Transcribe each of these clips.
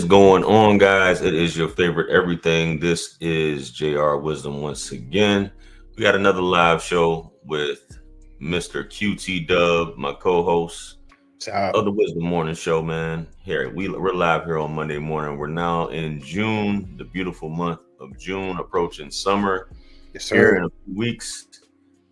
going on, guys? It is your favorite everything. This is JR Wisdom once again. We got another live show with Mr. QT Dub, my co-host of the Wisdom Morning Show, man. Here, we're live here on Monday morning. We're now in June, the beautiful month of June, approaching summer. Yes, sir. Here in a few weeks.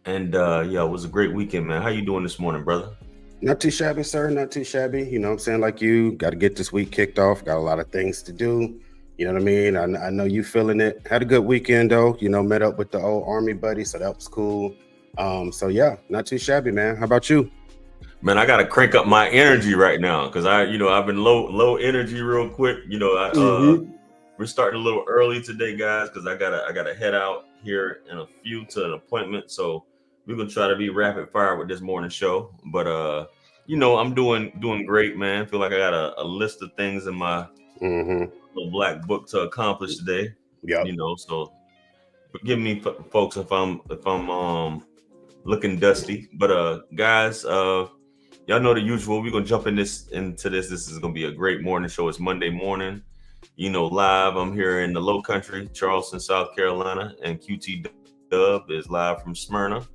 And it was a great weekend, man. How you doing this morning, brother? Not too shabby, sir. Not too shabby. You know what I'm saying? Like you, got to get this week kicked off. Got a lot of things to do. You know what I mean? I know you feeling it. Had a good weekend, though. You know, met up with the old Army buddy, so that was cool. Not too shabby, man. How about you? Man, I got to crank up my energy right now because I've been low energy real quick. We're starting a little early today, guys, because I gotta head out here in a few to an appointment. So we're gonna try to be rapid fire with this morning show. But I'm doing great, man. Feel like I got a list of things in my little black book to accomplish today. Yeah. So forgive me, folks, if I'm looking dusty. But guys, y'all know the usual. We're gonna jump into this. This is gonna be a great morning show. It's Monday morning. Live. I'm here in the Low Country, Charleston, South Carolina, and QT Dub is live from Smyrna.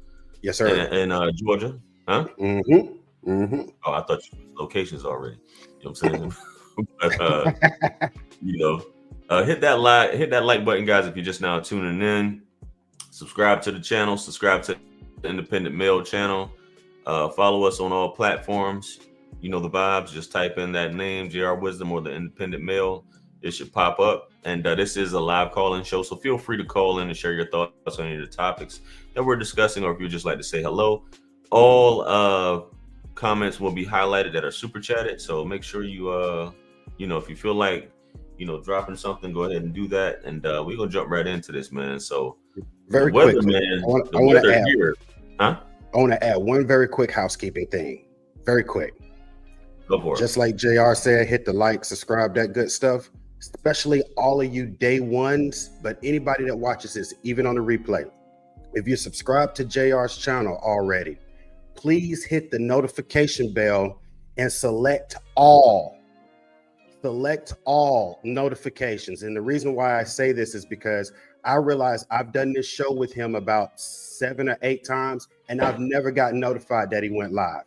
Yes, sir. And Georgia, huh? Oh, I thought you had locations already. You know what I'm saying? But hit that like button, guys. If you're just now tuning in, subscribe to the channel. Subscribe to the Independent Mail channel. Follow us on all platforms. You know the vibes. Just type in that name, JR Wisdom, or the Independent Mail. It should pop up. And this is a live call-in show, so feel free to call in and share your thoughts on any of the topics that we're discussing, or if you'd just like to say hello. All comments will be highlighted that are super chatted, so make sure you, if you feel like, dropping something, go ahead and do that. And we're going to jump right into this, man. So very quick, man. I want to add one very quick housekeeping thing. Very quick. Go for it. Just like JR said, hit the like, subscribe, that good stuff. Especially all of you day ones, but anybody that watches this, even on the replay, if you subscribe to JR's channel already, please hit the notification bell and select all notifications. And the reason why I say this is because I realize I've done this show with him about 7 or 8 times, and I've never gotten notified that he went live.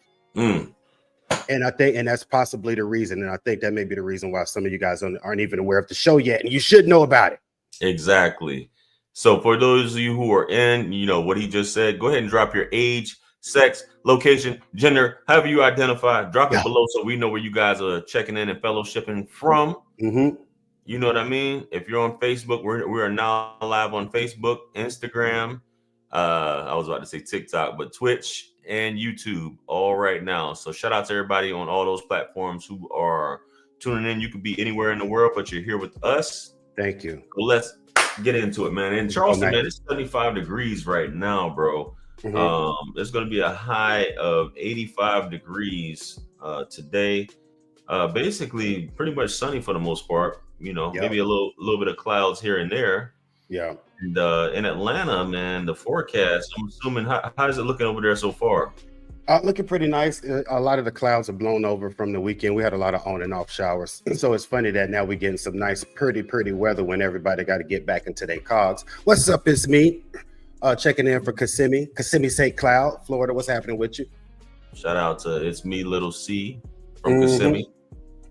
And I think, and that's possibly the reason. And I think that may be the reason why some of you guys aren't even aware of the show yet. And you should know about it. Exactly. So for those of you who are in, what he just said, go ahead and drop your age, sex, location, gender, however you identify, drop it below so we know where you guys are checking in and fellowshipping from. You know what I mean? If you're on Facebook, we are now live on Facebook, Instagram. I was about to say TikTok, but Twitch and YouTube all right now. So shout out to everybody on all those platforms who are tuning in. You could be anywhere in the world, but you're here with us. Thank you. So let's get into it, man. In Charleston, man, it's 75 degrees right now, bro. There's going to be a high of 85 degrees today. Basically, pretty much sunny for the most part. Maybe a little bit of clouds here and there. Yeah. And in Atlanta, man, the forecast, I'm assuming, how is it looking over there so far? Looking pretty nice. A lot of the clouds are blown over from the weekend. We had a lot of on and off showers. So it's funny that now we're getting some nice, pretty weather when everybody got to get back into their cogs. What's up? It's me. Checking in for Kissimmee St. Cloud, Florida. What's happening with you? Shout out to it's me, Little C from Kissimmee.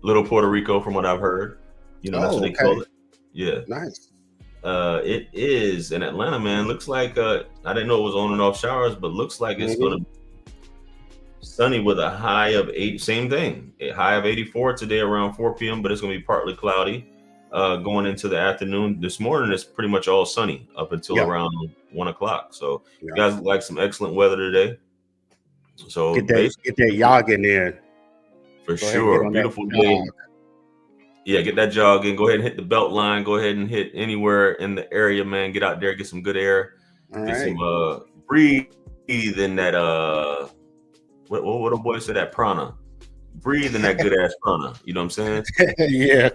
Little Puerto Rico, from what I've heard. That's what they call it. Yeah. Nice. It is in Atlanta, man. Looks like I didn't know it was on and off showers, but looks like it's gonna be sunny with a high of 8. Same thing, a high of 84 today around 4 p.m. But it's gonna be partly cloudy going into the afternoon. This morning it's pretty much all sunny up until around 1 o'clock. So you guys like some excellent weather today. So get that jogging in for sure. Beautiful day. Yeah, get that jog in. Go ahead and hit the belt line. Go ahead and hit anywhere in the area, man. Get out there, get some good air. Some breathe in that what a boy said, that prana. Breathe in that good ass prana. You know what I'm saying? Yeah.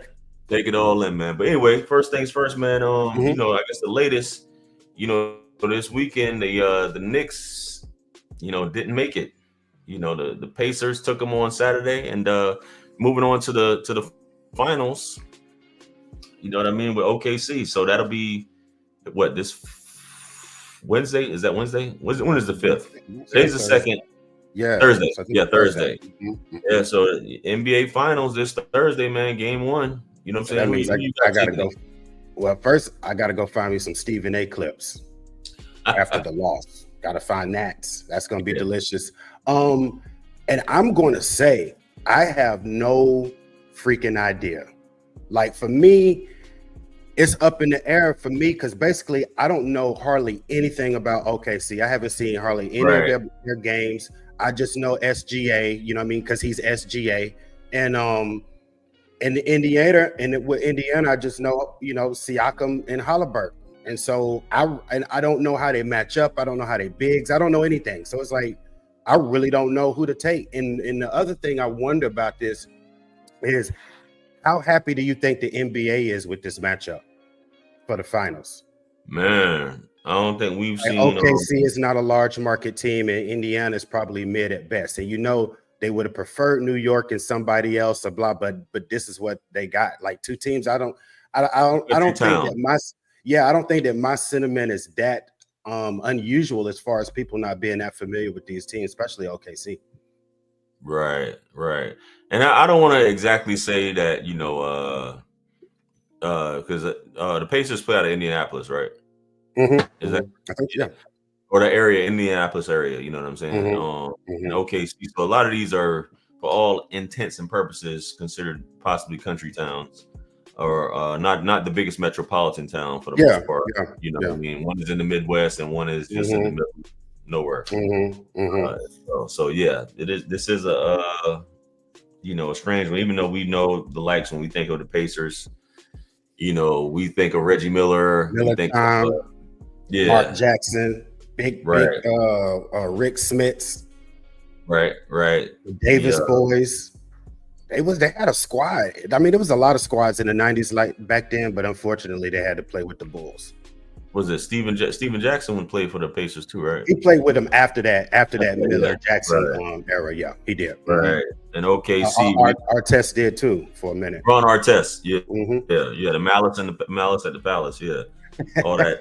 Take it all in, man. But anyway, first things first, man. I guess the latest, this weekend, the Knicks, didn't make it. The Pacers took them on Saturday, and moving on to the finals. You know what I mean? With OKC. So that'll be what, this Wednesday? Is that Wednesday? When is the 5th? Today's the 2nd. Yeah. Thursday. So Yeah, Thursday. Mm-hmm. Yeah, so NBA Finals this Thursday, man. Game 1. You know what I'm So saying? that means I gotta go. Well, first I gotta go find me some Stephen A. clips after the loss. Gotta find that. That's gonna be delicious. And I'm gonna say I have no freaking idea. Like for me, it's up in the air for me because basically I don't know hardly anything about OKC. I haven't seen hardly any of their games. I just know SGA, you know what I mean, because he's SGA. And Indiana, with Indiana, I just know, you know, Siakam and Halliburton. And so I don't know how they match up. I don't know how they bigs. I don't know anything. So it's like I really don't know who to take. And the other thing I wonder about this is how happy do you think the NBA is with this matchup for the finals? Man, I don't think we've seen. OKC is not a large market team, and Indiana is probably mid at best. And you know they would have preferred New York and somebody else, or blah. But this is what they got. Like two teams. I don't think that my sentiment is that unusual as far as people not being that familiar with these teams, especially OKC. Right. And I don't want to exactly say that, you know, because the Pacers play out of Indianapolis, right? Is that? I think, yeah. Or the area, Indianapolis area, you know what I'm saying? And OKC. So a lot of these are, for all intents and purposes, considered possibly country towns, or not the biggest metropolitan town for the most part. You know what I mean? One is in the Midwest and one is just in the middle, nowhere. So yeah, it is. This is a you know, a strange one. Even though we know the likes when we think of the Pacers, you know, we think of Reggie Miller, we think of Mark Jackson, big Rick Smits, right, Davis boys. They had a squad. I mean, there was a lot of squads in the 90s like back then, but unfortunately they had to play with the Bulls. Was it Steven Jackson would play for the Pacers too, right? He played with them after that Miller Jackson era. Yeah, he did. Right. And OKC, Artest did too for a minute. Ron Artest, yeah, the Malice at the Palace, yeah, all that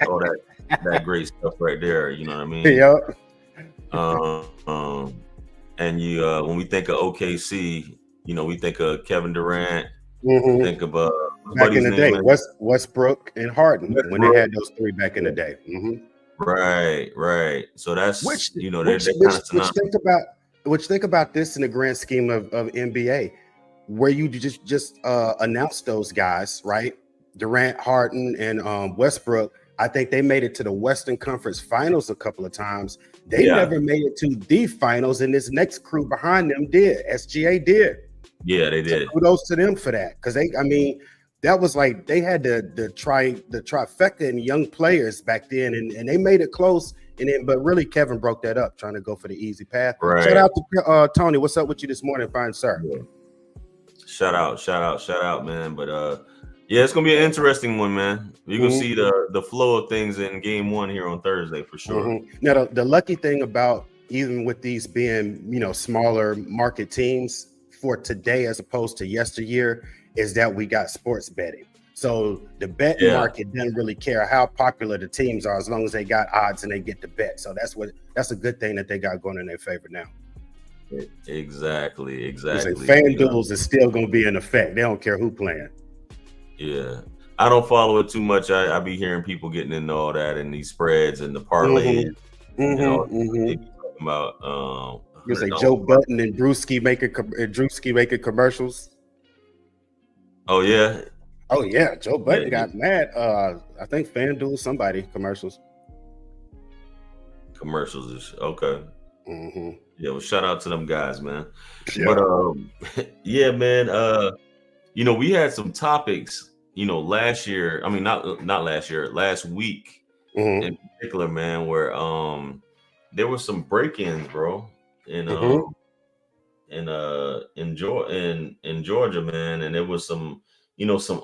great stuff right there. You know what I mean? Yep. And you when we think of OKC, you know, we think of Kevin Durant. Think of back in the day, Westbrook and Harden when they had those three back in the day. Right. So that's which think about this in the grand scheme of NBA, where you just announce those guys, right? Durant, Harden, and Westbrook. I think they made it to the Western Conference Finals a couple of times. They never made it to the finals, and this next crew behind them did. SGA did. Yeah, they did. So kudos to them for that, because that was like they had the trifecta in young players back then, and they made it close. But really, Kevin broke that up, trying to go for the easy path. Right. Shout out to Tony. What's up with you this morning, fine sir? Yeah. Shout out, man. But yeah, it's gonna be an interesting one, man. You're gonna see the flow of things in Game 1 here on Thursday for sure. Now, the lucky thing about even with these being, you know, smaller market teams for today as opposed to yesteryear is that we got sports betting. So the bet market doesn't really care how popular the teams are as long as they got odds and they get the bet. So that's a good thing that they got going in their favor now. Exactly. FanDuels is still going to be in effect. They don't care who playing. Yeah. I don't follow it too much. I be hearing people getting into all that and these spreads and the parlay. They be talking about you say Joe Budden and Drewski making commercials. Oh yeah, Joe Budden got mad. I think FanDuel, somebody commercials is okay. Yeah, well, shout out to them guys, man. Yeah. But yeah, man. You know, we had some topics. You know, last year. I mean, not last year. Last week, in particular, man, where there were some break-ins, bro. In Georgia, man, and there was some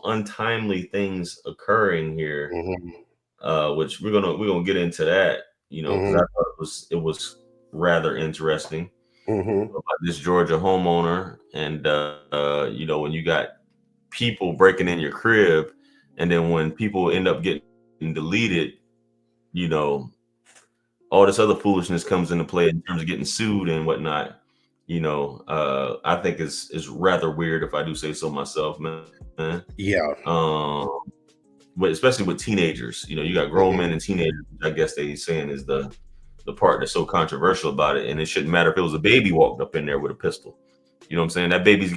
untimely things occurring here, which we're gonna get into that, you know, because I thought it was rather interesting about this Georgia homeowner, and you know, when you got people breaking in your crib, And then when people end up getting deleted, you know, all this other foolishness comes into play in terms of getting sued and whatnot. You know, I think is rather weird, if I do say so myself, man. Yeah. But especially with teenagers, you know, you got grown men and teenagers. I guess they saying is the part that's so controversial about it, and it shouldn't matter if it was a baby walked up in there with a pistol. You know what I'm saying? That baby's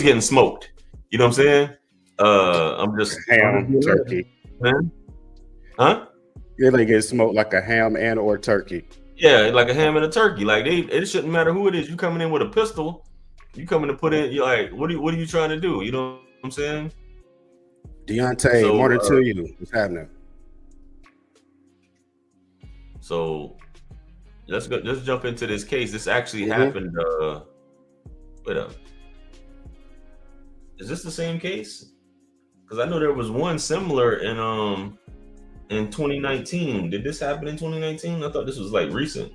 getting smoked. You know what I'm saying? I'm just ham turkey, man. Huh? You're gonna get smoked like a ham and or turkey. Yeah, like a ham and a turkey. Like it shouldn't matter who it is. You coming in with a pistol, you coming to put in. You're like, what are you trying to do? You know what I'm saying? Deontay, more to you. What's happening? So let's jump into this case. This actually happened. Wait up. Is this the same case? Because I know there was one similar in 2019. Did this happen in 2019? I thought this was like recent.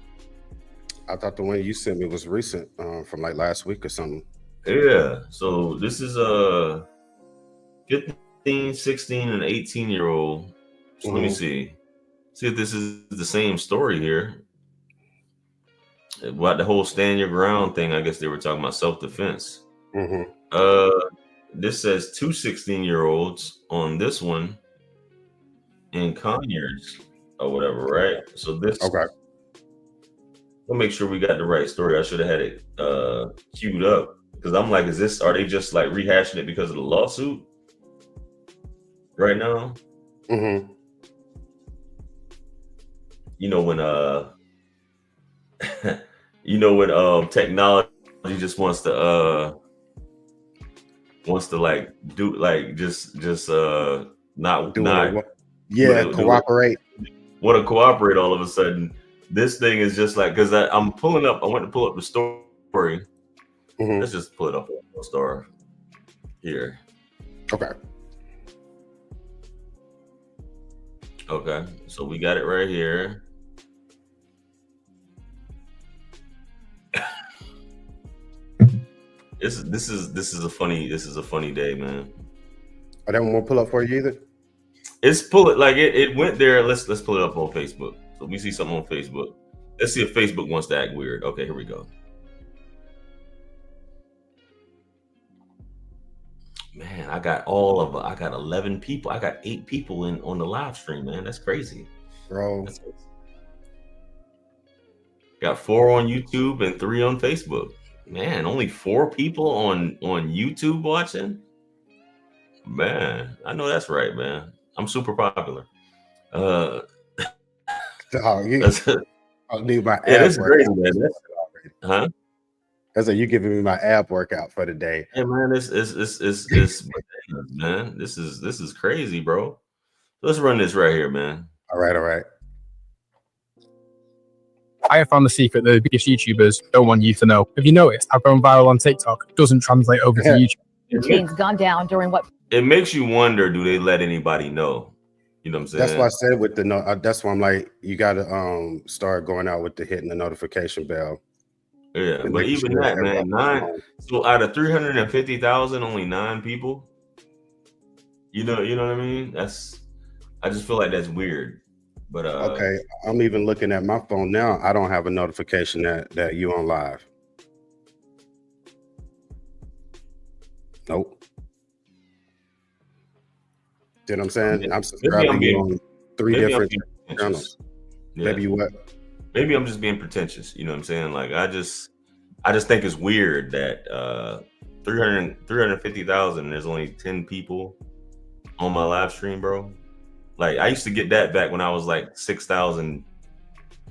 I thought the one you sent me was recent, from like last week or something. Yeah. So this is 15, 16, and 18-year-old. So let me see if this is the same story here. What the whole stand your ground thing, I guess they were talking about self-defense. This says 2 16-year-olds on this one in Conyers or whatever, right? So this we'll make sure we got the right story. I should have had it queued up, because I'm like, are they just like rehashing it because of the lawsuit right now? You know when technology just wants to like do like just not cooperate. Want to cooperate all of a sudden. This thing is just like, because I went to pull up the story. Let's just pull it up on the story here. Okay, so we got it right here. This is a funny day, man. I don't want to pull up for you either. It went there. Let's pull it up on Facebook. So we see something on Facebook. Let's see if Facebook wants to act weird. Okay, here we go. Man, I got 11 people. I got 8 people on the live stream, man. That's crazy. Bro. Got 4 on YouTube and 3 on Facebook. Man, only 4 people on YouTube watching. Man, I know that's right, man. I'm super popular. I'll need my ab that's workout. Crazy, man. Huh? That's like you giving me my ab workout for the day. Hey man, it's man. This is crazy, bro. Let's run this right here, man. All right. I have found the secret that the biggest YouTubers don't want you to know. Have you noticed how going viral on TikTok doesn't translate over to YouTube? Routine's gone down during what? It makes you wonder, do they let anybody know? You know what I'm saying? That's why I said with the that's why I'm like, you got to start going out with the hitting the notification bell. Yeah, but even that, man, so out of 350,000, only 9 people. You know what I mean? I just feel like that's weird. But okay, I'm even looking at my phone now. I don't have a notification that you on live. Nope. See what I'm saying? I'm subscribing on 3 different channels. Yeah. Maybe what? Maybe I'm just being pretentious. You know what I'm saying? Like I just think it's weird that 350,000 and there's only 10 people on my live stream, bro. Like I used to get that back when I was like 6,000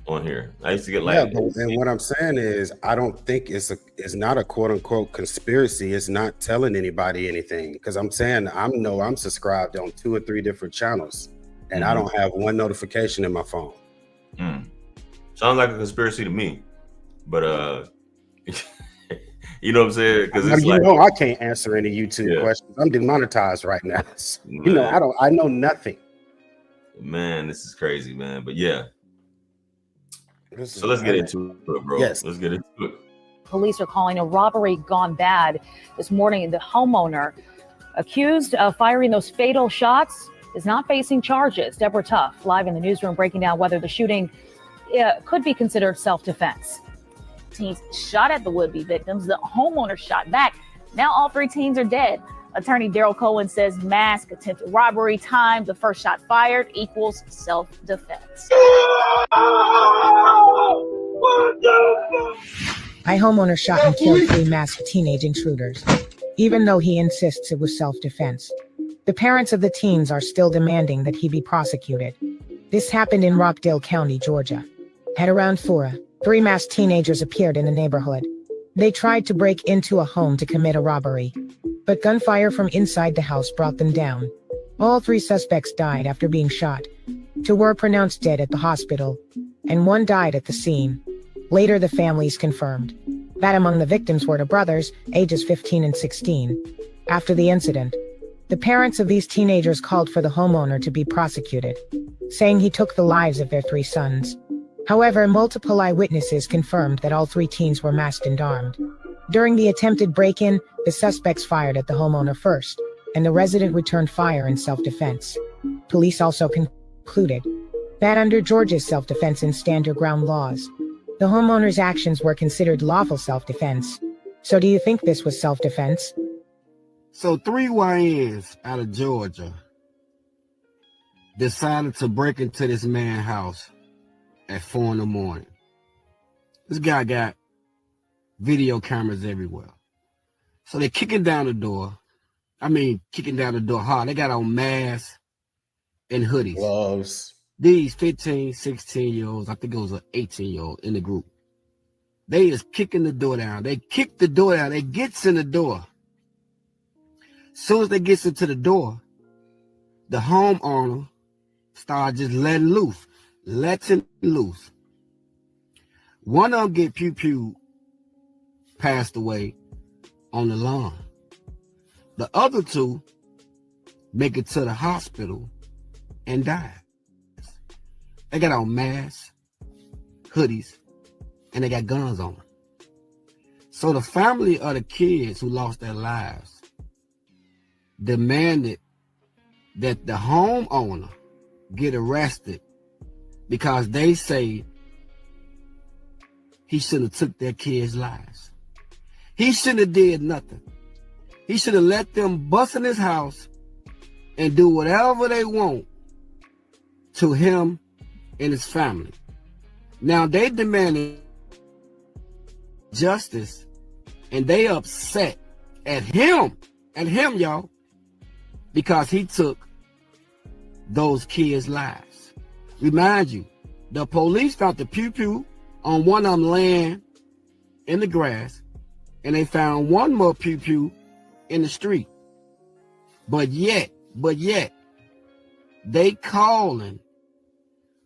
on here. I used to get like, and what I'm saying is I don't think it's not a quote unquote conspiracy. It's not telling anybody anything, because I'm saying I'm subscribed on 2 or 3 different channels and I don't have one notification in my phone. Sounds like a conspiracy to me, but you know what I'm saying? Because I can't answer any YouTube questions. I'm demonetized right now. I know nothing. Man, this is crazy, man. But yeah. So let's get into it, bro. Yes. Let's get into it. Police are calling a robbery gone bad. This morning, the homeowner accused of firing those fatal shots, is not facing charges. Deborah Tuff, live in the newsroom, breaking down whether the shooting could be considered self-defense. Teens shot at the would-be victims. The homeowner shot back. Now all 3 teens are dead. Attorney Daryl Cohen says mask, attempted robbery, time the first shot fired equals self-defense. My homeowner shot and killed 3 masked teenage intruders, even though he insists it was self-defense. The parents of the teens are still demanding that he be prosecuted. This happened in Rockdale County, Georgia. At around 4, 3 masked teenagers appeared in the neighborhood. They tried to break into a home to commit a robbery, but gunfire from inside the house brought them down. All 3 suspects died after being shot. 2 were pronounced dead at the hospital, and 1 died at the scene. Later, the families confirmed that among the victims were the brothers, ages 15 and 16. After the incident, the parents of these teenagers called for the homeowner to be prosecuted, saying he took the lives of their 3 sons. However, multiple eyewitnesses confirmed that all 3 teens were masked and armed. During the attempted break-in, the suspects fired at the homeowner first, and the resident returned fire in self-defense. Police also concluded that under Georgia's self-defense and stand-your ground laws, the homeowner's actions were considered lawful self-defense. So do you think this was self-defense? So 3 YNs out of Georgia decided to break into this man's house at 4 in the morning. This guy got video cameras everywhere. So they're kicking down the door. Kicking down the door hard. They got on masks and hoodies. Gloves. These 15, 16-year-olds, I think it was an 18-year-old in the group. They is kicking the door down. They kick the door down. They gets in the door. Soon as they gets into the door, the homeowner started just letting loose. One of them get pew passed away on the lawn. The other 2 make it to the hospital and die. They got on masks, hoodies, and they got guns on them. So the family of the kids who lost their lives demanded that the homeowner get arrested because they say he shouldn't have took their kids' lives. He shouldn't have did nothing. He should have let them bust in his house and do whatever they want to him and his family. Now they demanded justice, and they upset at him, y'all, because he took those kids' lives. Remind you, the police found the pew on one of them laying in the grass, and they found 1 more pew in the street. But yet, they calling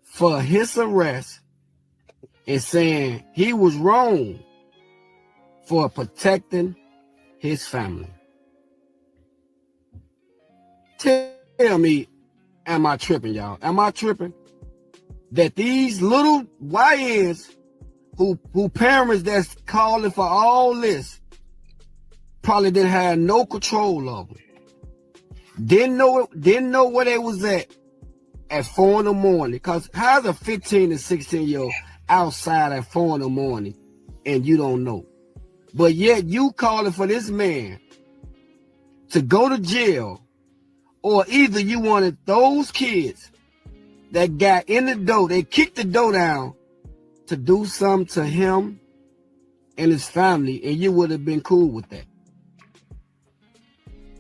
for his arrest and saying he was wrong for protecting his family. Tell me, am I tripping, y'all? Am I tripping? That these little YNs who parents that's calling for all this probably didn't have no control of them. Didn't know where they was at 4 in the morning. Because how's a 15 and 16-year-old outside at 4 in the morning and you don't know? But yet you calling for this man to go to jail, or either you wanted those kids that got in the door, they kicked the door down, to do something to him and his family, and you would have been cool with that.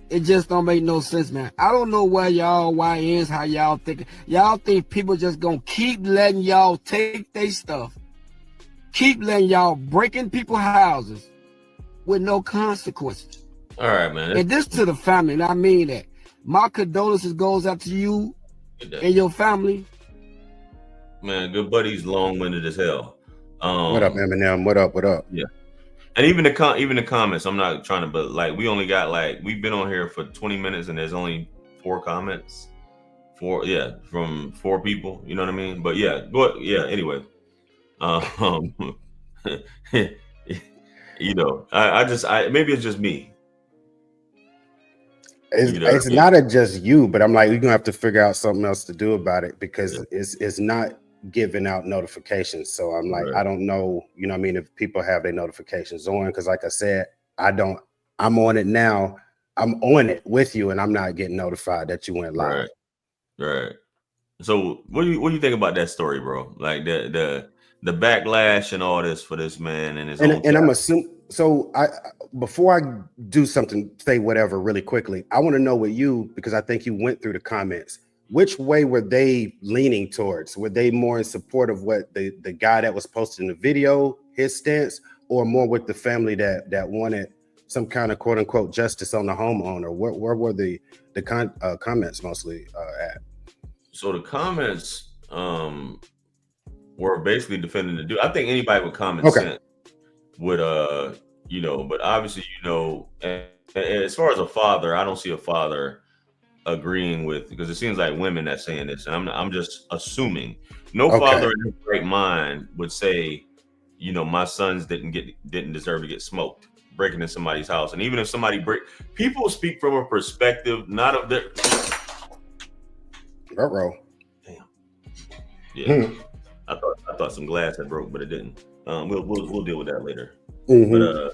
It just don't make no sense, man. I don't know why y'all YNs, how y'all think. Y'all think people just gonna keep letting y'all take their stuff, keep letting y'all break in people's houses with no consequences. All right, man. And this to the family, and I mean that. My condolences goes out to you and your family. Man, good buddy's long-winded as hell. What up, Eminem? What up? Yeah. And even the comments, I'm not trying to, but like we only got we've been on here for 20 minutes and there's only 4 comments. From 4 people, you know what I mean? But anyway. You know, I maybe it's just me. It's not just you, but I'm like, you're gonna have to figure out something else to do about it because it's not giving out notifications. So I'm like, I don't know, you know what I mean, if people have their notifications on, because like I said, I'm on it now. I'm on it with you, and I'm not getting notified that you went live. Right. So what do you think about that story, bro? Like the backlash and all this for this man and his own. And I'm assuming. So before I do something, say whatever really quickly, I want to know what you, because I think you went through the comments. Which way were they leaning towards? Were they more in support of what the guy that was posting the video, his stance, or more with the family that wanted some kind of quote unquote justice on the homeowner? Where were the comments mostly at? So the comments were basically defending the dude. I think anybody with common sense would but obviously and as far as a father, I don't see a father agreeing with, because it seems like women that's saying this, and I'm just assuming father in his right mind would say, my sons didn't deserve to get smoked breaking in somebody's house. And even if somebody people speak from a perspective not of their damn. Yeah. I thought some glass had broke, but it didn't. We'll deal with that later. But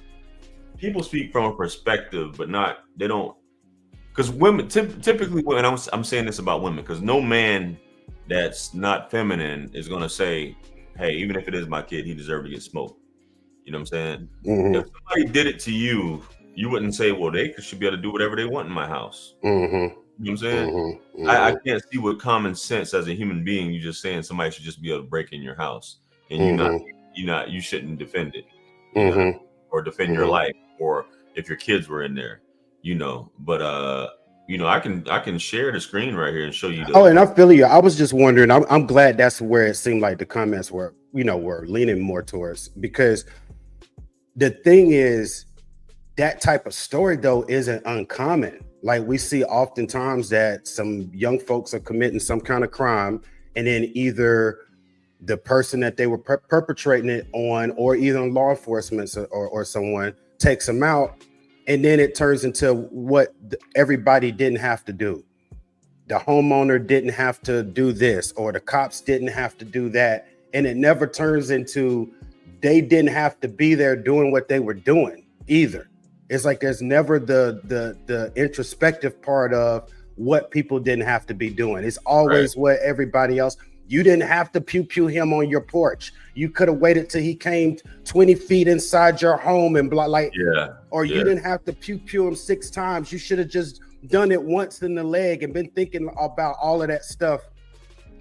people speak from a perspective, but they don't, because women typically when I'm saying this about women, because no man that's not feminine is gonna say, hey, even if it is my kid, he deserves to get smoked. You know what I'm saying? If somebody did it to you, you wouldn't say, well, they should be able to do whatever they want in my house. You know what I'm saying? I can't see with common sense as a human being, you just saying somebody should just be able to break in your house and you shouldn't defend it, or defend your life, or if your kids were in there, but I can share the screen right here and show you. And I feel you. I was just wondering. I'm glad that's where it seemed like the comments were leaning more towards, because the thing is, that type of story though isn't uncommon. Like, we see oftentimes that some young folks are committing some kind of crime, and then either the person that they were perpetrating it on, or either law enforcement or someone takes them out, and then it turns into what everybody didn't have to do. The homeowner didn't have to do this, or the cops didn't have to do that, and it never turns into they didn't have to be there doing what they were doing either. It's like there's never the introspective part of what people didn't have to be doing. It's always what everybody else. You didn't have to pew him on your porch. You could have waited till he came 20 feet inside your home and you didn't have to pew him 6 times. You should have just done it once in the leg and been thinking about all of that stuff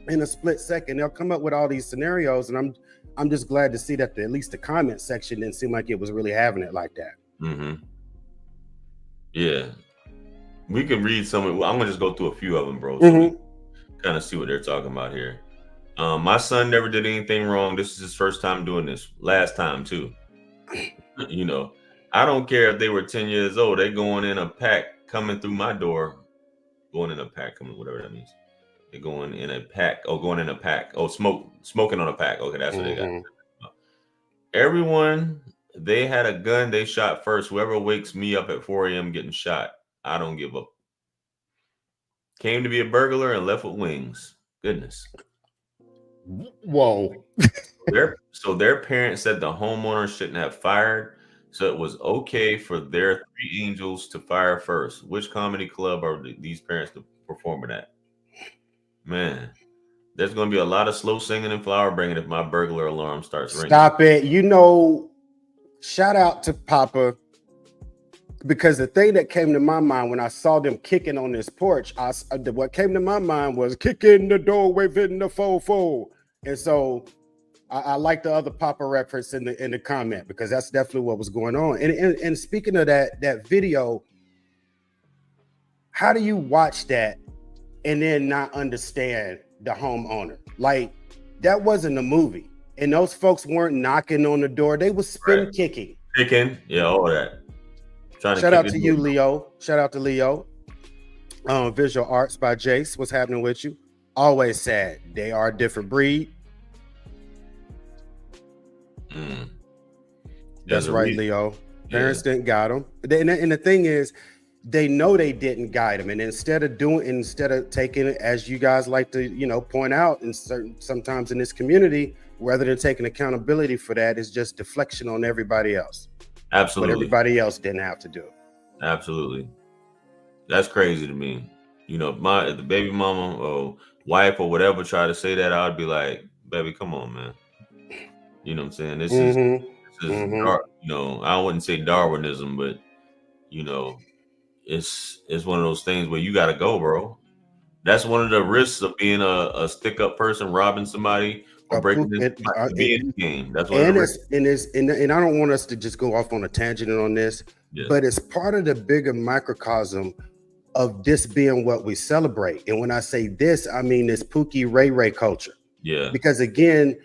in a split second. They'll come up with all these scenarios, and I'm just glad to see that at least the comment section didn't seem like it was really having it like that. Yeah, we can read some. I'm gonna just go through a few of them, bro. So we kind of see what they're talking about here. My son never did anything wrong. This is his first time doing this. Last time too. I don't care if they were 10 years old. They going in a pack coming through my door. Going in a pack, whatever that means. They're going in a pack. Oh, going in a pack. Oh, smoking on a pack. Okay, that's what they got. Everyone. They had a gun, they shot first. Whoever wakes me up at 4 a.m. getting shot, I don't give up. Came to be a burglar and left with wings. Goodness. Whoa. So their parents said the homeowner shouldn't have fired, so it was okay for their 3 angels to fire first. Which comedy club are these parents performing at? Man, there's going to be a lot of slow singing and flower bringing if my burglar alarm starts ringing. Stop it. Shout out to Papa, because the thing that came to my mind when I saw them kicking on this porch, what came to my mind was kicking the door, waving the fofo. And so I like the other Papa reference in the comment, because that's definitely what was going on. And speaking of that video, how do you watch that and then not understand the homeowner? Like, that wasn't a movie. And those folks weren't knocking on the door. They was spin kicking. All that. Shout out to you, Leo. Shout out to Leo. Visual Arts by Jace. What's happening with you? Always sad. They are a different breed. That's right, Leo. Parents didn't got them. And the thing is, they know they didn't guide them, and instead of taking it, as you guys like to point out, sometimes in this community, rather than taking accountability for that, is just deflection on everybody else. Absolutely. But everybody else didn't have to do it. Absolutely. That's crazy to me. The baby mama or wife or whatever try to say that, I'd be like, baby, come on, man. You know what I'm saying? This is I wouldn't say Darwinism, but it's one of those things where you got to go, bro. That's one of the risks of being a stick-up person, robbing somebody or breaking the game. That's what it is. And I don't want us to just go off on a tangent on this, but it's part of the bigger microcosm of this being what we celebrate. And when I say this, I mean this Pookie Ray Ray culture. Yeah. Because again,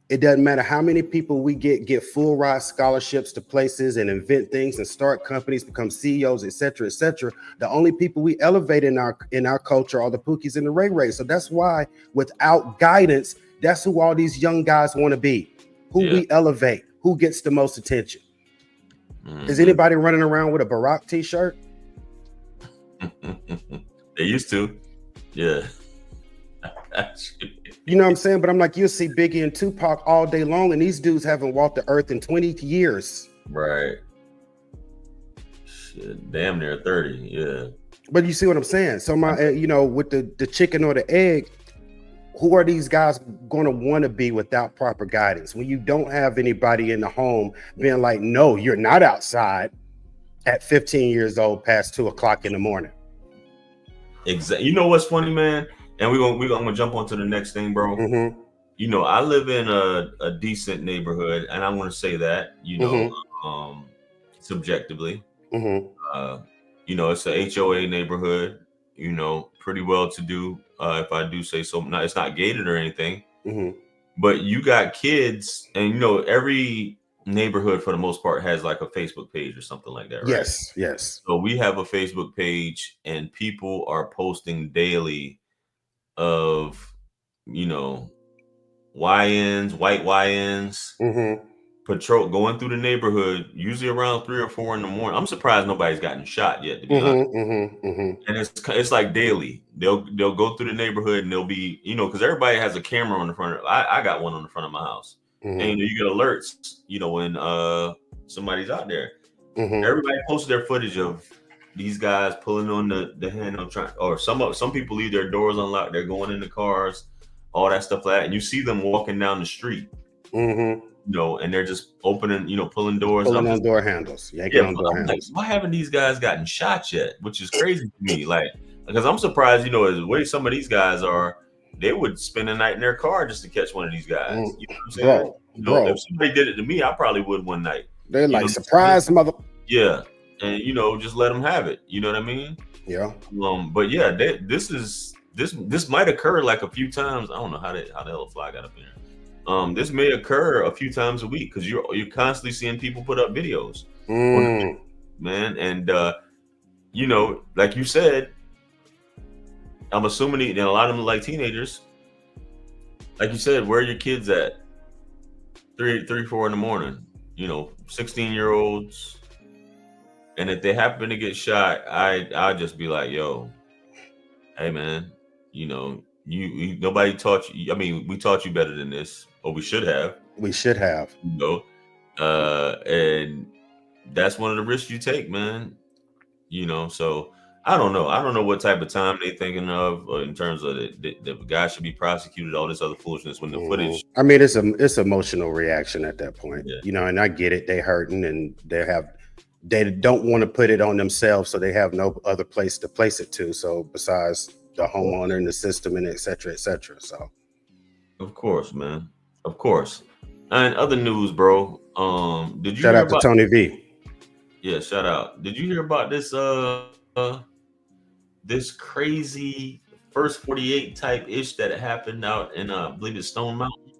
it doesn't matter how many people we get full ride scholarships to places and invent things and start companies, become CEOs, et cetera, et cetera. The only people we elevate in our culture are the Pookies and the Ray Rays. So that's why without guidance, that's who all these young guys want to be. Who we elevate, who gets the most attention. Is anybody running around with a Barack t-shirt? They used to. Yeah. You know what I'm saying? But I'm like, you'll see Biggie and Tupac all day long, and these dudes haven't walked the earth in 20 years. Right. Shit, damn near 30. Yeah. But you see what I'm saying? So with the chicken or the egg, who are these guys going to want to be without proper guidance? When you don't have anybody in the home being like, no, you're not outside at 15 years old past 2:00 in the morning. Exactly. You know what's funny, man? And we're gonna jump on to the next thing, bro. Mm-hmm. I live in a decent neighborhood, and I want to say that, subjectively. Mm-hmm. It's a HOA neighborhood, pretty well to do, if I do say so. It's not gated or anything. Mm-hmm. But you got kids, and every neighborhood for the most part has like a Facebook page or something like that, right? Yes. So we have a Facebook page, and people are posting daily of YNs, white YNs, patrol going through the neighborhood, usually around 3 or 4 in the morning. I'm surprised nobody's gotten shot yet, to be honest. And it's like daily. They'll go through the neighborhood, and they'll be, because everybody has a camera on the front. I got one on the front of my house, and you get alerts, when somebody's out there. Everybody posts their footage of these guys pulling on the handle, or some people leave their doors unlocked. They're going in the cars, all that stuff like that. And you see them walking down the street, and they're just opening, pulling doors, pulling on door handles. Like, why haven't these guys gotten shot yet? Which is crazy to me. Like, because I'm surprised, as the way some of these guys are, they would spend a night in their car just to catch one of these guys. You know what I'm saying? Bro. If somebody did it to me, I probably would one night. They're like, surprise, mother. Yeah. And just let them have it. You know what I mean? Yeah. But yeah, this might occur like a few times. I don't know how the hell a fly got up here. This may occur a few times a week because you're constantly seeing people put up videos, man. And like you said, I'm assuming a lot of them like teenagers. Like you said, where are your kids at? 3, 4 in the morning. 16-year-olds. And if they happen to get shot, I'll just be like, yo, hey man, you nobody taught you. I mean, we taught you better than this, or we should have. And that's one of the risks you take, man. So I don't know. I don't know what type of time they're thinking of in terms of the guy should be prosecuted, all this other foolishness when the footage. I mean, it's emotional reaction at that point, and I get it. They hurting and they don't want to put it on themselves, so they have no other place to place it to. So besides the homeowner and the system and et cetera, et cetera. So, of course, man, of course. And other news, bro. Did you shout out to Tony V? Yeah, shout out. Did you hear about this? This crazy first 48 type ish that happened out in I believe it's Stone Mountain.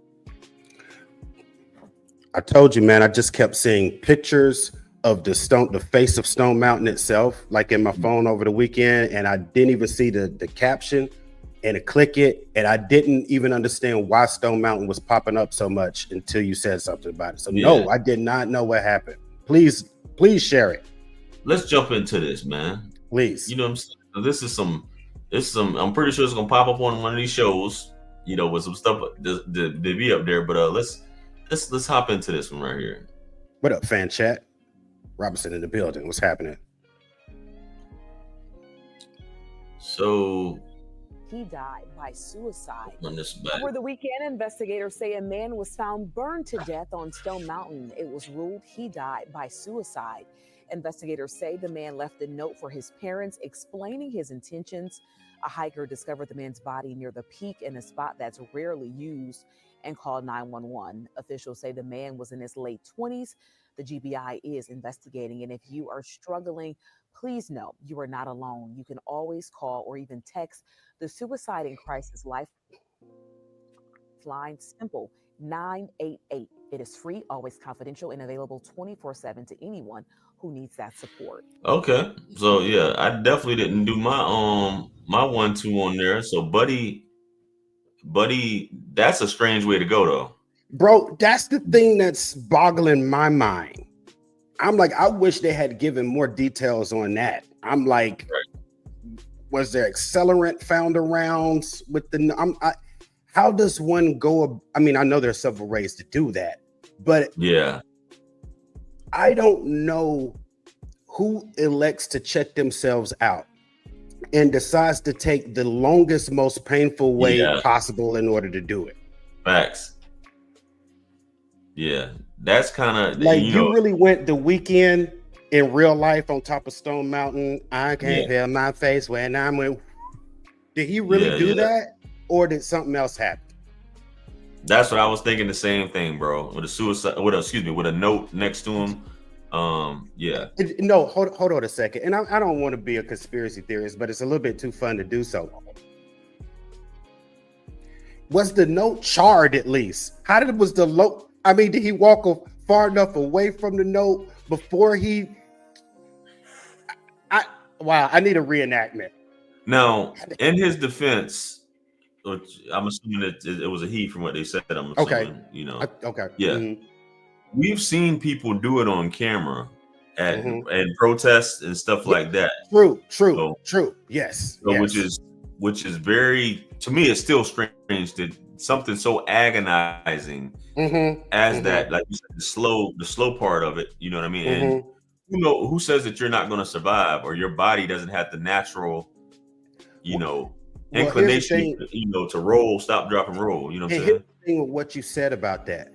I told you, man. I just kept seeing pictures of the face of Stone Mountain itself, like in my phone over the weekend, and I didn't even see the caption, and I click it, and I didn't even understand why Stone Mountain was popping up so much until you said something about it. So no, I did not know what happened. Please share it. Let's jump into this, man. Please. You know what I'm saying? So this is some. I'm pretty sure it's gonna pop up on one of these shows. You know, with some stuff to be up there. But let's hop into this one right here. What up, fan chat? Robinson in the building. What's happening? So he died by suicide. Over the weekend, investigators say a man was found burned to death on Stone Mountain. It was ruled he died by suicide. Investigators say the man left a note for his parents explaining his intentions. A hiker discovered the man's body near the peak in a spot that's rarely used and called 911. Officials say the man was in his late 20s. The GBI is investigating, and if you are struggling, please know you are not alone. You can always call or even text the Suicide and Crisis Lifeline, simple 988. It is free, always confidential, and available 24/7 to anyone who needs that support. Okay, so yeah, I definitely didn't do my my 1-2 on there. So buddy, that's a strange way to go though. Bro, that's the thing that's boggling my mind. I'm like, I wish they had given more details on that. I'm like, was there accelerant found around with the? How does one go? I mean, I know there's several ways to do that, but yeah, I don't know who elects to check themselves out and decides to take the longest, most painful way possible in order to do it. Facts. Yeah, that's kind of like you really went the weekend in real life on top of Stone Mountain. I can't feel my face when I'm with. Did he really do that, or did something else happen? That's what I was thinking. The same thing, bro. With a suicide, with a note next to him. No, hold on a second. And I don't want to be a conspiracy theorist, but it's a little bit too fun to do so. Was the note charred at least? Was the note? I mean, did he walk far enough away from the note before he? I need a reenactment. Now, in his defense, which I'm assuming that it was a he from what they said. I'm assuming, okay. Yeah. Mm-hmm. We've seen people do it on camera at protests and stuff like that. True. Yes. So which is very, to me, it's still strange that something so agonizing as that, like you said, the slow part of it. You know what I mean? And who says that you're not going to survive, or your body doesn't have the natural, inclination, to roll, stop, drop, and roll. You know what I'm saying? Here's the thing with what you said about that.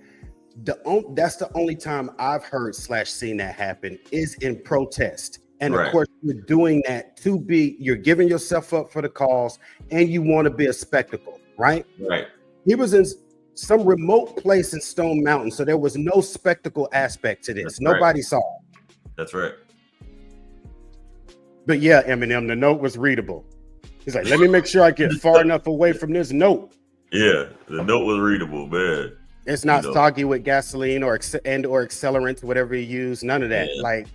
That's the only time I've heard / seen that happen is in protest. And of course, you're doing that you're giving yourself up for the cause, and you want to be a spectacle, right? Right. He was in some remote place in Stone Mountain, so there was no spectacle aspect to this. Nobody saw it. That's right. But yeah, Eminem, the note was readable. He's like, let me make sure I get far enough away from this note. Yeah, the note was readable, man. It's not soggy with gasoline or accelerants, whatever you use. None of that. Yeah. Like,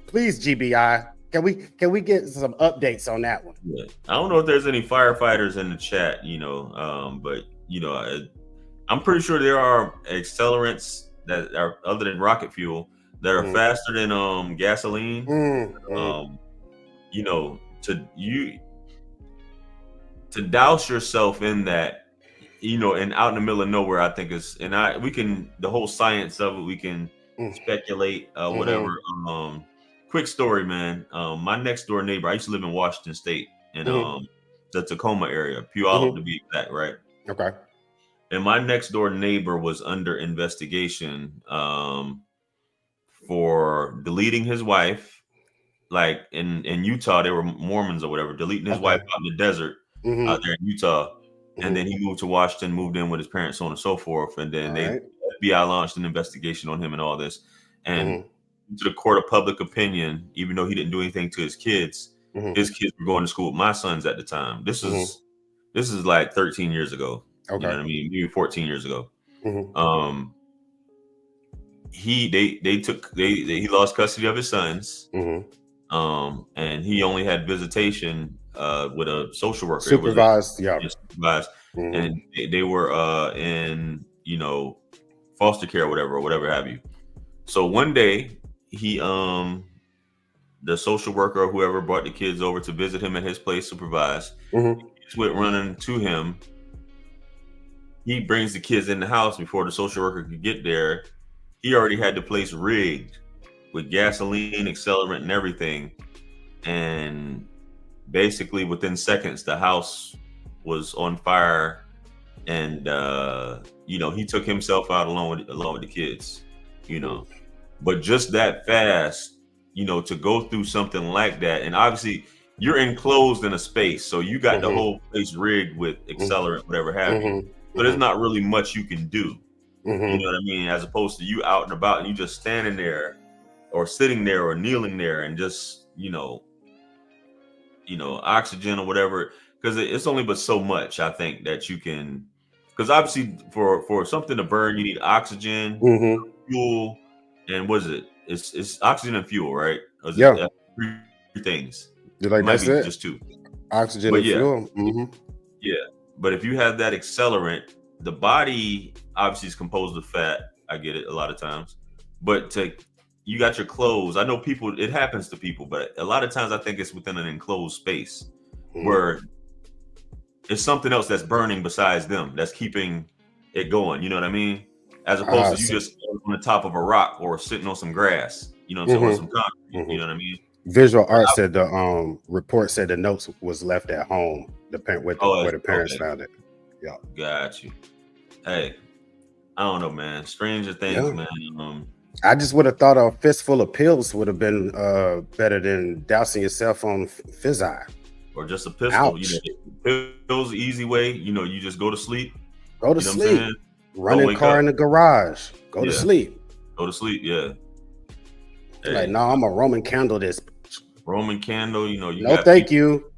please, GBI, can we get some updates on that one? Yeah. I don't know if there's any firefighters in the chat, but I'm pretty sure there are accelerants that are other than rocket fuel that are faster than gasoline. To douse yourself in that. And out in the middle of nowhere, I think the whole science of it, we can speculate, whatever. Quick story, man. My next door neighbor, I used to live in Washington State in the Tacoma area, Puyallup to be exact, right? Okay. And my next door neighbor was under investigation for deleting his wife. Like in Utah, they were Mormons or whatever, deleting his wife out in the desert out there in Utah. And then he moved to Washington, moved in with his parents, so on and so forth. And then FBI launched an investigation on him and all this. And to the court of public opinion, even though he didn't do anything to his kids were going to school with my sons at the time. This is like 13 years ago. Okay. You know what I mean? Maybe 14 years ago. He lost custody of his sons. And he only had visitation with a social worker. Supervised. And they were in foster care or whatever have you. So one day he the social worker or whoever brought the kids over to visit him at his place, supervise. Kids went running to him. He brings the kids in the house before the social worker could get there. He already had the place rigged with gasoline, accelerant, and everything. And basically within seconds, the house was on fire. And, he took himself out along with the kids, But just that fast, to go through something like that. And obviously, you're enclosed in a space. So you got the whole place rigged with accelerant, whatever have you. So there's not really much you can do. You know what I mean? As opposed to you out and about and you just standing there or sitting there or kneeling there and just, oxygen or whatever. Because it's only but so much, I think, that you can. Because obviously for something to burn, you need oxygen, fuel, and what is it? It's oxygen and fuel, right? Or is it three things? Like, that's it? Just two. Oxygen and fuel. Yeah. But if you have that accelerant, the body obviously is composed of fat. I get it a lot of times. But you got your clothes. I know it happens to people, but a lot of times I think it's within an enclosed space where it's something else that's burning besides them that's keeping it going. You know what I mean? As opposed to you just on the top of a rock or sitting on some grass, or some concrete. You know what I mean? Visual art said the report said the notes was left at home, where the parents found it. Yeah. Got you. Hey, I don't know, man. Stranger things, man. I just would have thought a fistful of pills would have been better than dousing yourself on Fizz-Eye. Or just a pistol. Ouch. Pills, easy way. You just go to sleep. Go to sleep. Run a car in the garage. Go to sleep. Go to sleep, yeah. Hey. Like, no, I'm a Roman candle this. Roman candle, you no, thank you.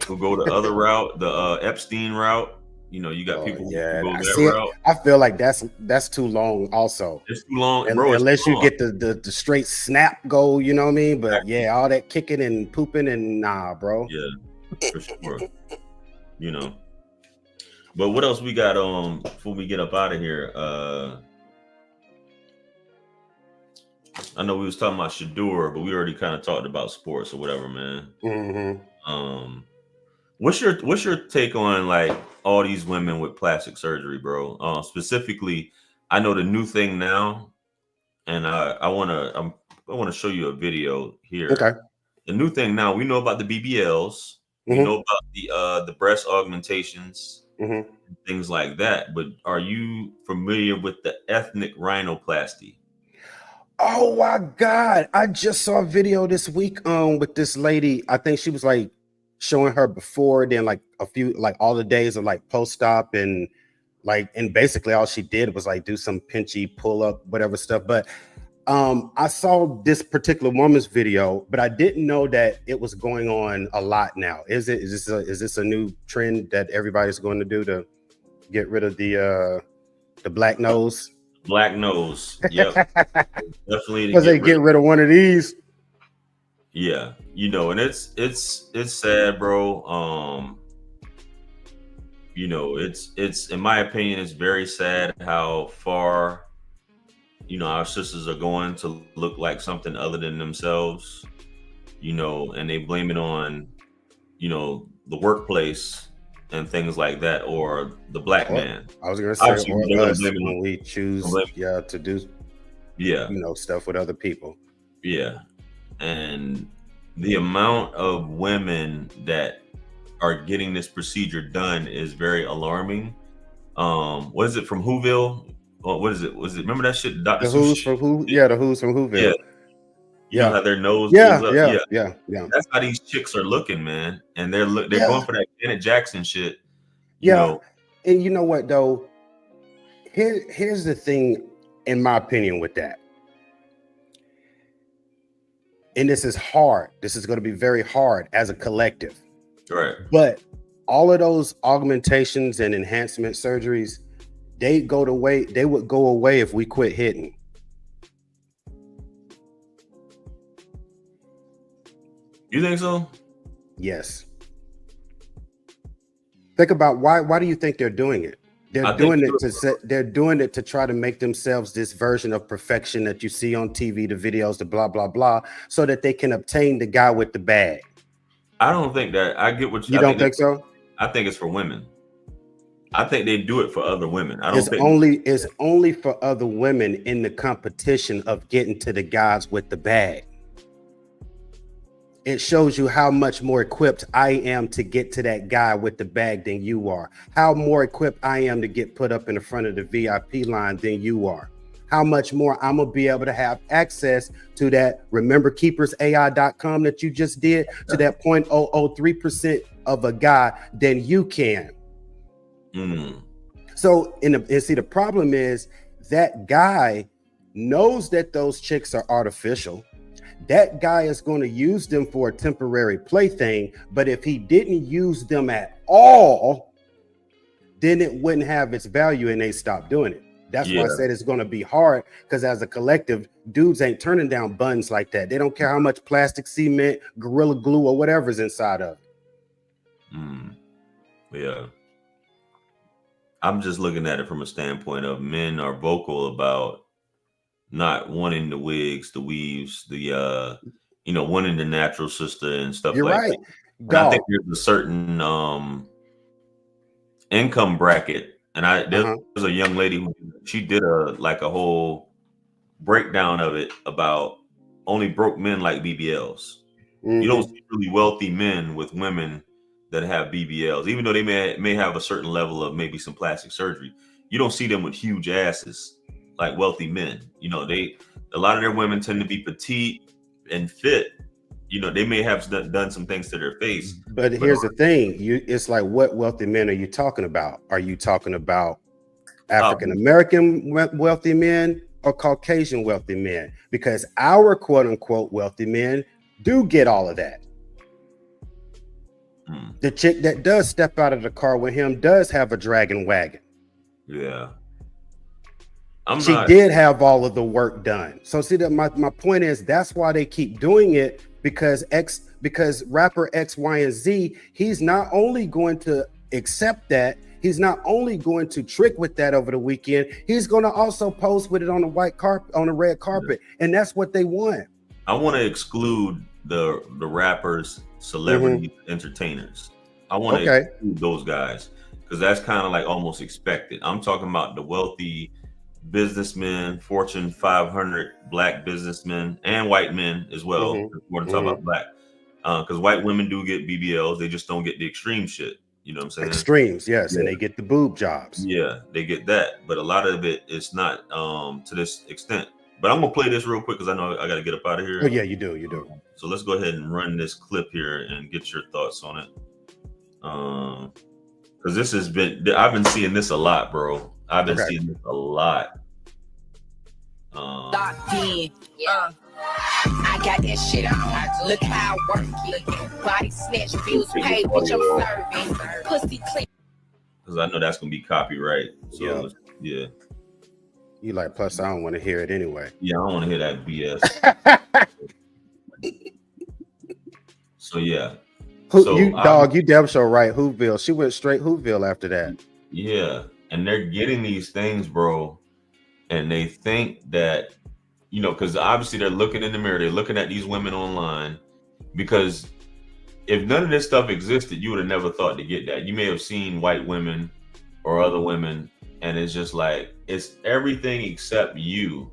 Who go the other route, the Epstein route. You got people who go that route. I feel like that's too long also. It's too long, bro. Unless you get the straight snap go, you know what I mean? But all that kicking and pooping and nah, bro. Yeah, for sure. But what else we got before we get up out of here? I know we was talking about Shador, but we already kind of talked about sports or whatever, man. What's your take on like all these women with plastic surgery, bro? Specifically, I know the new thing now, and I want to show you a video here. Okay. The new thing now, we know about the BBLs, we know about the breast augmentations, things like that. But are you familiar with the ethnic rhinoplasty? Oh my God. I just saw a video this week with this lady. I think she was like showing her before, then like a few, like all the days of like post-op and basically all she did was like do some pinchy pull up, whatever stuff. But I saw this particular woman's video, but I didn't know that it was going on a lot now. Is this a new trend that everybody's going to do to get rid of the black nose? Black nose. Yep. Definitely. Because they get rid of one of these. Yeah, and it's sad, bro. It's in my opinion, it's very sad how far our sisters are going to look like something other than themselves, and they blame it on the workplace and things like that, or the black man. I was gonna say or us when we choose to do stuff with other people. Yeah. And the amount of women that are getting this procedure done is very alarming. What is it from Whoville? What is it? Remember that shit? Dr. The Who's from Who? Yeah, the Who's from Whoville. You know how their nose yeah. That's how these chicks are looking, man. And they're going for that Janet Jackson shit. And you know what though? Here's the thing, in my opinion, with that. And this is hard. This is going to be very hard as a collective. Right. But all of those augmentations and enhancement surgeries, they would go away if we quit hitting. You think so? Yes. Think about why do you think they're doing it? They're doing it to try to make themselves this version of perfection that you see on TV, the videos, the blah blah blah, so that they can obtain the guy with the bag. I don't think that. I get what you don't think so. I think it's for women. I think they do it for other women. It's only for other women in the competition of getting to the guys with the bag. It shows you how much more equipped I am to get to that guy with the bag than you are. How more equipped I am to get put up in the front of the VIP line than you are. How much more I'm going to be able to have access to that. Remember keepersai.com that you just did, to that 0.003% of a guy than you can. So see, the problem is that guy knows that those chicks are artificial. That guy is going to use them for a temporary plaything. But if he didn't use them at all, then it wouldn't have its value and they stopped doing it. That's why I said it's going to be hard, because as a collective, dudes ain't turning down buns like that. They don't care how much plastic, cement, Gorilla Glue, or whatever's inside of it. Yeah. I'm just looking at it from a standpoint of men are vocal about not wanting the wigs, the weaves, the wanting the natural sister and stuff. You're like right. that. I think there's a certain income bracket, and there's a young lady who she did a whole breakdown of it about only broke men like BBLs. You don't see really wealthy men with women that have BBLs, even though they may have a certain level of maybe some plastic surgery. You don't see them with huge asses like wealthy men. A lot of their women tend to be petite and fit. They may have done some things to their face. But here's the thing: it's like, what wealthy men are you talking about? Are you talking about African American wealthy men or Caucasian wealthy men? Because our quote unquote wealthy men do get all of that. The chick that does step out of the car with him does have a dragon wagon. Yeah. She did have all of the work done. So see, that my point is, that's why they keep doing it, because rapper X, Y, and Z, he's not only going to accept that, he's not only going to trick with that over the weekend, he's going to also pose with it on the white carpet, on the red carpet. And that's what they want. I want to exclude the rappers, celebrities, entertainers. I want to exclude those guys, because that's kind of like almost expected. I'm talking about the wealthy businessmen, Fortune 500 black businessmen, and white men as well. More to talk about black, because white women do get BBLs, they just don't get the extreme shit. You know what I'm saying? Extremes, yes, and they get the boob jobs. Yeah, they get that, but a lot of it is not to this extent. But I'm gonna play this real quick because I know I got to get up out of here. Oh yeah, you do. So let's go ahead and run this clip here and get your thoughts on it. Because this has been, I've been seeing this a lot, bro. I've been seeing this a lot. I got that shit on. Look how I work it. Body snatch, bills paid, bitch, I'm serving. Pussy clean. Because I know that's gonna be copyright. So yeah. You like, plus I don't want to hear it anyway. Yeah, I don't want to hear that BS. So yeah. You damn sure right. Whoville. She went straight Whoville after that. Yeah. And they're getting these things, bro. And they think that, because obviously they're looking in the mirror, they're looking at these women online, because if none of this stuff existed, you would have never thought to get that. You may have seen white women or other women, and it's just like, it's everything except you.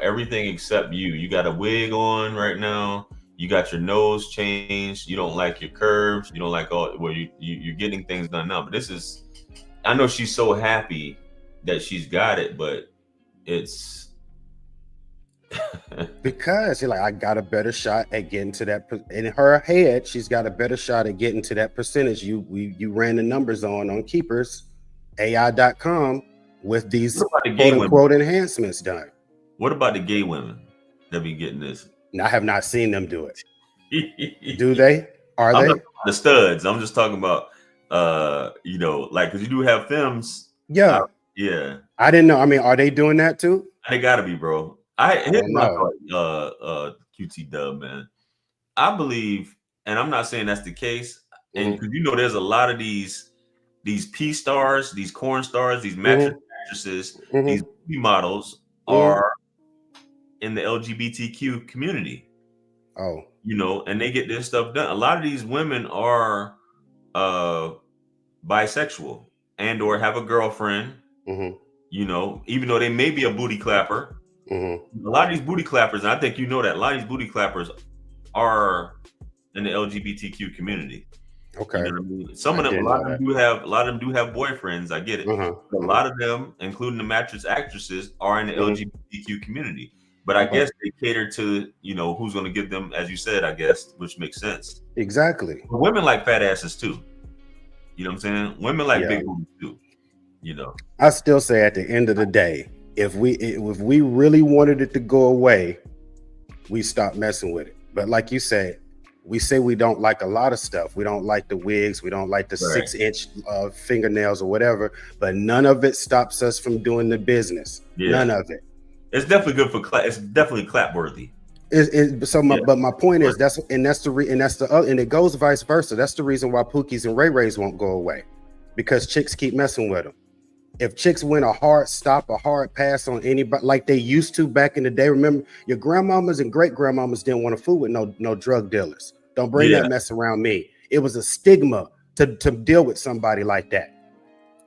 Everything except you. You got a wig on right now. You got your nose changed. You don't like your curves. You don't like you're getting things done now. But this is, I know she's so happy that she's got it, but it's because you're like, I got a better shot at getting to that. In her head, she's got a better shot at getting to that percentage. You ran the numbers on keepers AI.com with these quote unquote enhancements done. What about the gay women that be getting this? I have not seen them do it. Do they? Are they the studs? I'm just talking about like, because you do have femmes. Yeah. Yeah. I didn't know. I mean, are they doing that too? They gotta be, bro. Here's my thought, QT Dub, man. I believe, and I'm not saying that's the case, and because there's a lot of these these P stars, these corn stars, these mattresses, these models are in the LGBTQ community. Oh, you know, and they get this stuff done. A lot of these women are bisexual and or have a girlfriend. You know, even though they may be a booty clapper. A lot of these booty clappers, and I think you know that a lot of these booty clappers are in the LGBTQ community. Okay. You know what I mean? Some of them, a lot of them do have boyfriends. I get it. A lot of them, including the mattress actresses, are in the LGBTQ community. But I guess they cater to, you know, who's going to give them, as you said, I guess, which makes sense. Exactly. But women like fat asses too. You know what I'm saying? Women like big booties too. You know. I still say at the end of the day, if we really wanted it to go away, we stop messing with it. But like you said, we say we don't like a lot of stuff. We don't like the wigs. We don't like the 6-inch fingernails or whatever. But none of it stops us from doing the business. Yeah. None of it. It's definitely good for clap. It's definitely clap worthy. But my point is and it goes vice versa. That's the reason why Pookies and Ray Rays won't go away, because chicks keep messing with them. If chicks win a hard stop, a hard pass on anybody like they used to back in the day, remember your grandmamas and great grandmamas didn't want to fool with no drug dealers. Don't bring that mess around me. It was a stigma to deal with somebody like that.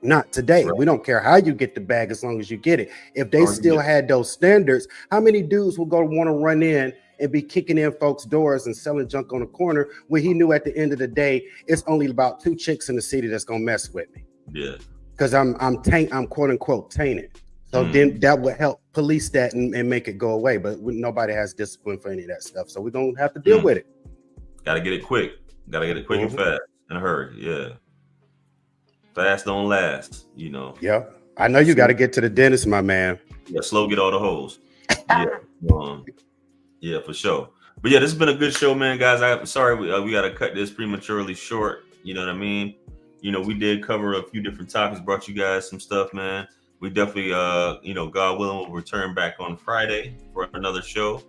Not today. We don't care how you get the bag as long as you get it. If they still had those standards, how many dudes will go want to run in and be kicking in folks' doors and selling junk on the corner where he knew at the end of the day it's only about 2 chicks in the city that's gonna mess with me? Yeah. Because I'm quote unquote tainted. So then that would help police that and make it go away. But nobody has discipline for any of that stuff. So we're gonna have to deal with it. Gotta get it quick. Gotta get it quick and fast and hurry. Yeah. Fast don't last, you know. Yeah. I know you got to get to the dentist, my man. Yeah, slow get all the holes. Yeah, for sure. But yeah, this has been a good show, man, guys. I'm sorry we got to cut this prematurely short. You know what I mean? You know, we did cover a few different topics, brought you guys some stuff, man. We definitely, you know, God willing, will return back on Friday for another show.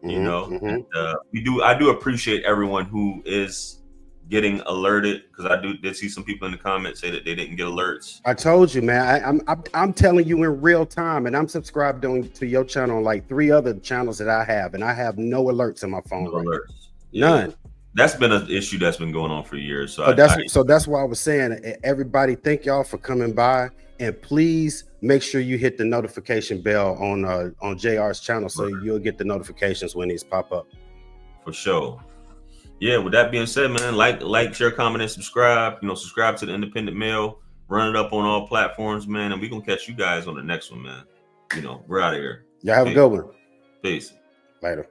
You know, and, I do appreciate everyone who is getting alerted, because I did see some people in the comments say that they didn't get alerts. I told you, man. I'm telling you in real time, and I'm subscribed to your channel on like 3 other channels that I have, and I have no alerts on my phone. No alerts. None. That's been an issue that's been going on for years. So that's why I was saying, everybody, thank y'all for coming by, and please make sure you hit the notification bell on JR's channel so you'll get the notifications when these pop up. For sure. Yeah, with that being said, man, like, share, comment, and subscribe. You know, subscribe to the Independent Mail. Run it up on all platforms, man. And we're going to catch you guys on the next one, man. You know, we're out of here. Y'all have a good one. Peace. Later.